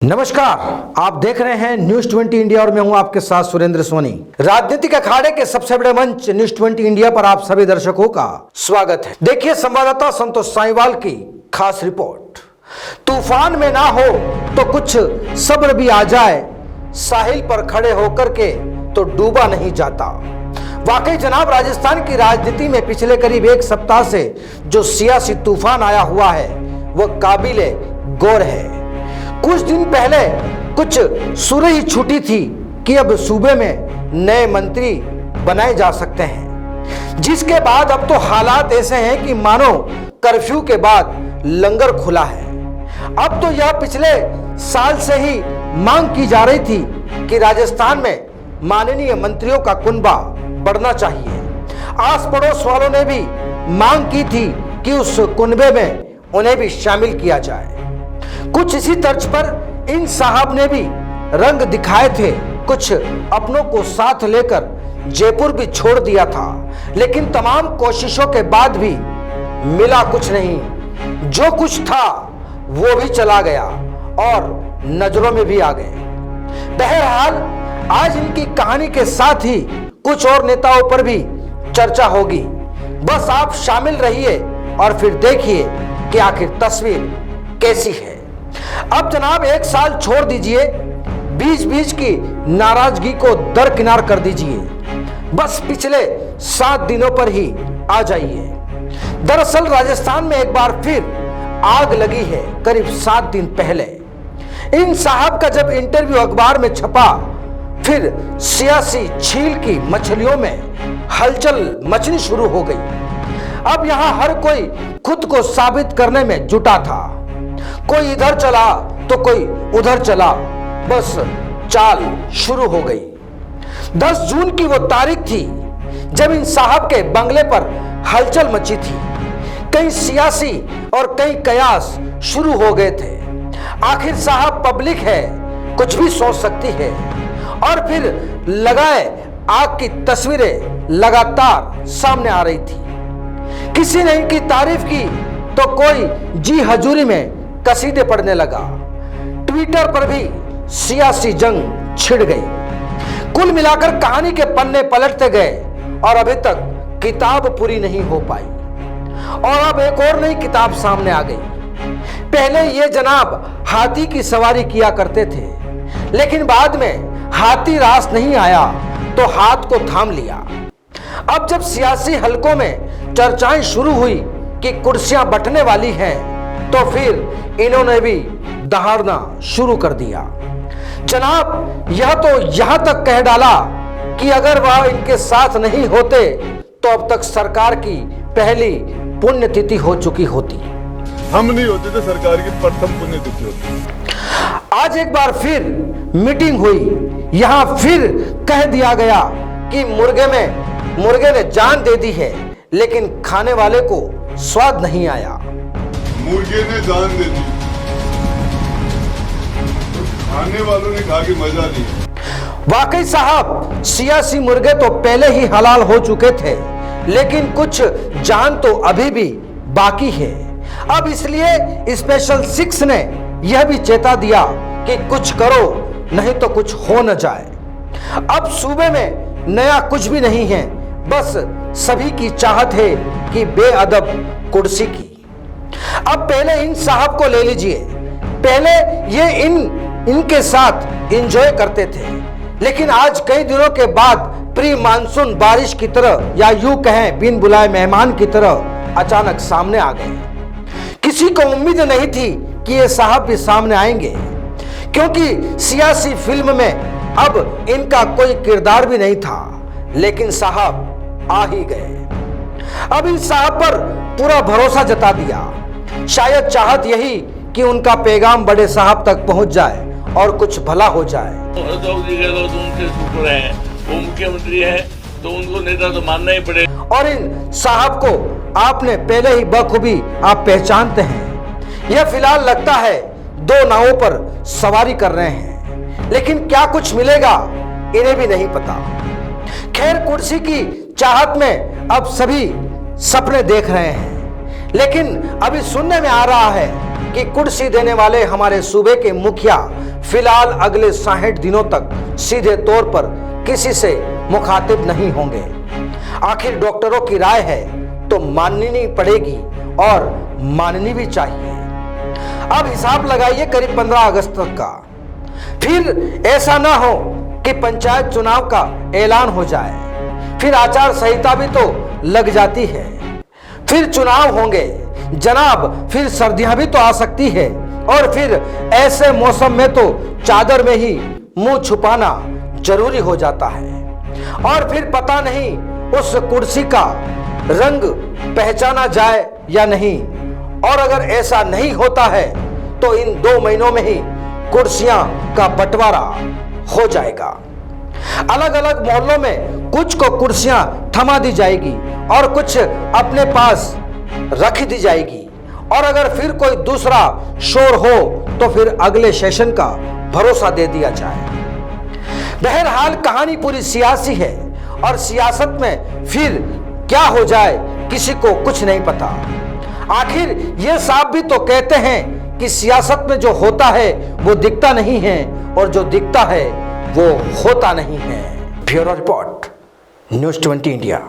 नमस्कार, आप देख रहे हैं न्यूज 20 इंडिया और मैं हूं आपके साथ सुरेंद्र सोनी। राजनीतिक अखाड़े के सबसे बड़े मंच न्यूज 20 इंडिया पर आप सभी दर्शकों का स्वागत है। देखिए संवाददाता संतोष साहिवाल की खास रिपोर्ट। तूफान में ना हो तो कुछ सब्र भी आ जाए, साहिल पर खड़े होकर के तो डूबा नहीं जाता। वाकई जनाब, राजस्थान की राजनीति में पिछले करीब एक सप्ताह से जो सियासी तूफान आया हुआ है वह काबिले गौर है। कुछ दिन पहले कुछ सुरही ही छूटी थी कि अब सूबे में नए मंत्री बनाए जा सकते हैं, जिसके बाद अब तो हालात ऐसे हैं कि मानो कर्फ्यू के बाद लंगर खुला है। अब तो यह पिछले साल से ही मांग की जा रही थी कि राजस्थान में माननीय मंत्रियों का कुनबा बढ़ना चाहिए। आस पड़ोस वालों ने भी मांग की थी कि उस कुनबे में उन्हें भी शामिल किया जाए। कुछ इसी तर्ज पर इन साहब ने भी रंग दिखाए थे, कुछ अपनों को साथ लेकर जयपुर भी छोड़ दिया था, लेकिन तमाम कोशिशों के बाद भी मिला कुछ नहीं। जो कुछ था वो भी चला गया और नजरों में भी आ गए। बहरहाल आज इनकी कहानी के साथ ही कुछ और नेताओं पर भी चर्चा होगी। बस आप शामिल रहिए और फिर देखिए कि आखिर तस्वीर कैसी है। अब जनाब एक साल छोड़ दीजिए, बीच बीच की नाराजगी को दरकिनार कर दीजिए, बस पिछले 7 दिनों पर ही आ जाइए। दरअसल राजस्थान में एक बार फिर आग लगी है। करीब 7 दिन पहले इन साहब का जब इंटरव्यू अखबार में छपा, फिर सियासी छील की मछलियों में हलचल मचनी शुरू हो गई। अब यहां हर कोई खुद को साबित करने में जुटा था। कोई इधर चला तो कोई उधर चला, बस चाल शुरू हो गई। 10 जून की वो तारीख थी जब इन साहब के बंगले पर हलचल मची थी। कई सियासी और कई कयास शुरू हो गए थे। आखिर साहब पब्लिक है, कुछ भी सोच सकती है। और फिर लगाए आग की तस्वीरें लगातार सामने आ रही थी। किसी ने इनकी तारीफ की तो कोई जी हजूरी में कसीदे पढ़ने लगा। ट्विटर पर भी सियासी जंग छिड़ गई। कुल मिलाकर कहानी के पन्ने पलटते गए और अभी तक किताब पूरी नहीं हो पाई। और अब एक और नई किताब सामने आ गई। पहले ये जनाब हाथी की सवारी किया करते थे, लेकिन बाद में हाथी रास नहीं आया तो हाथ को थाम लिया। अब जब सियासी हलकों में चर्चाएं शुरू हुई कि कुर्सियां बंटने वाली हैं, तो फिर इन्होंने भी दहाड़ना शुरू कर दिया। जनाब यह तो यहां तक कह डाला कि अगर वह इनके साथ नहीं होते तो अब तक सरकार की पहली पुण्यतिथि हो चुकी होती। हम नहीं होते तो सरकार की प्रथम पुण्यतिथि होती। आज एक बार फिर मीटिंग हुई। यहां फिर कह दिया गया कि मुर्गे ने जान दे दी है, लेकिन खाने वाले को स्वाद नहीं आया। मुर्गे ने जान दे दी, खाने वालों ने खा के मजा लिया। वाकई साहब सियासी मुर्गे तो पहले ही हलाल हो चुके थे, लेकिन कुछ जान तो अभी भी बाकी है। अब इसलिए स्पेशल 6 ने यह भी चेता दिया कि कुछ करो नहीं तो कुछ हो न जाए। अब सूबे में नया कुछ भी नहीं है, बस सभी की चाहत है कि बेअदब कुर्सी की। अब पहले इन साहब को ले लीजिए। पहले ये इनके साथ एंजॉय करते थे, लेकिन आज कई दिनों के बाद प्री मानसून बारिश की तरह, या यूं कहें बिन बुलाए मेहमान की तरह अचानक सामने आ गए। किसी को उम्मीद नहीं थी कि ये साहब भी सामने आएंगे, क्योंकि सियासी फिल्म में अब इनका कोई किरदार भी नहीं था, लेकिन साहब आ ही गए। अब इन साहब पर पूरा भरोसा जता दिया। शायद चाहत यही कि उनका पैगाम बड़े साहब तक पहुंच जाए और कुछ भला हो जाए। तो उनके ऊपर है, वो मुख्यमंत्री है तो उनको नेता तो मानना ही पड़े। और इन साहब को आपने पहले ही बखूबी आप पहचानते हैं। यह फिलहाल लगता है 2 नावों पर सवारी कर रहे हैं, लेकिन क्या कुछ मिलेगा इन्हें भी नहीं पता। खैर, कुर्सी की चाहत में अब सभी सपने देख रहे हैं, लेकिन अभी सुनने में आ रहा है की कुर्सी देने वाले हमारे सूबे के मुखिया फिलहाल अगले 60 दिनों तक सीधे तौर पर किसी से मुखातिब नहीं होंगे। आखिर डॉक्टरों की राय है तो माननी पड़ेगी और माननी भी चाहिए। अब हिसाब लगाइए करीब 15 अगस्त तक का। फिर ऐसा ना हो कि पंचायत चुनाव का ऐलान हो जाए, फिर आचार संहिता भी तो लग जाती है, फिर चुनाव होंगे जनाब, फिर सर्दियां भी तो आ सकती है और फिर ऐसे मौसम में तो चादर में ही मुंह छुपाना जरूरी हो जाता है और फिर पता नहीं उस कुर्सी का रंग पहचाना जाए या नहीं। और अगर ऐसा नहीं होता है तो इन 2 महीनों में ही कुर्सियां का बंटवारा हो जाएगा। अलग अलग मोहल्लों में कुछ को कुर्सियां थमा दी जाएगी और कुछ अपने पास रख दी जाएगी और अगर फिर कोई दूसरा शोर हो तो फिर अगले सेशन का भरोसा दे दिया जाए। बहरहाल कहानी पूरी सियासी है और सियासत में फिर क्या हो जाए किसी को कुछ नहीं पता। आखिर ये साहब भी तो कहते हैं कि सियासत में जो होता है वो दिखता नहीं है और जो दिखता है वो होता नहीं है। Bureau report, news 20 India.